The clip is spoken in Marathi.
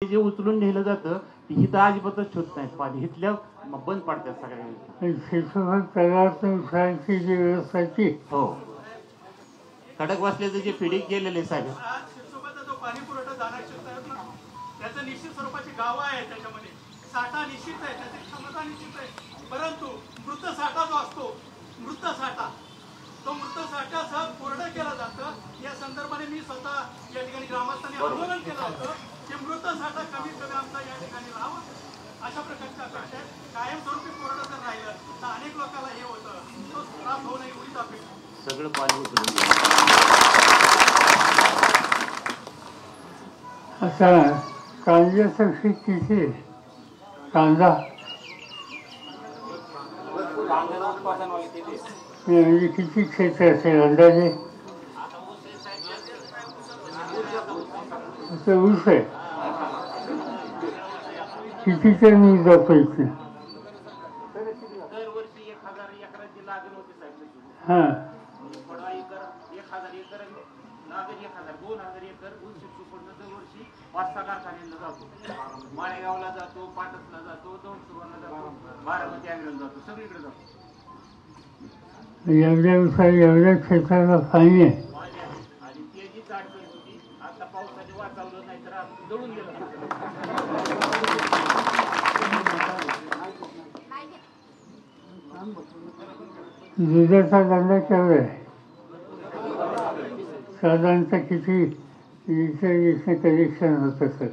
जे उचलून नेलं जातं हिथं अजिबातच होत नाही पाणी इथल्या बंद पडतात सगळ्या शिक्षण तलावाची जी व्यवस्था ती हो खडक वाचल्याचं जे फिडिंग केलेले साहेब शिरसोबाचा जो पाणी पुरवठा जाणार क्षेत्र ना त्याचं निश्चित स्वरूपाची गावं आहे त्याच्यामध्ये साठा निश्चित आहे त्याची क्षमता निश्चित आहे परंतु मृत साठा जो असतो मृत साठा तो मृत साठा कोरडं केलं जातं या संदर्भाने मी स्वतः या ठिकाणी ग्रामस्थांनी आंदोलन केलं होतं की मृत साठा कमीत कमी आमचा या ठिकाणी राहावा अशा प्रकारच्या अपेक्षा आहेत कायमस्वरूपी कोरडं जर राहिलं तर अनेक लोकांना हे होतं तो त्रास होऊ नये एवढीच अपेक्षा सगळं पाणी उचलून आता कांद्याचं पीक किती कांदा म्हणजे किती क्षेत्र असेल अंदाजे असं ऊस आहे किती टन ऊस जातो इथे दरवर्षी 1000 एकराची लागण होती साहेब हां 1000 एकर लागण 2000 एकर ऊस उत्पन्न दरवर्षी 5-6 कारखान्यांना जातो माळेगावला जातो पाटसला जातो दौंडसुरला जातो बारामती आंग्रेला जातो सगळीकडे जातो एवढ्या क्षेत्राला पाणी आहे आणि ते जी चाट करत होती आता पावसाने वाचावलं नाही तर जळून गेलं दुधाचा धंदा केवढा आहे साधारणतः किती लिटर कलेक्शन होतं सर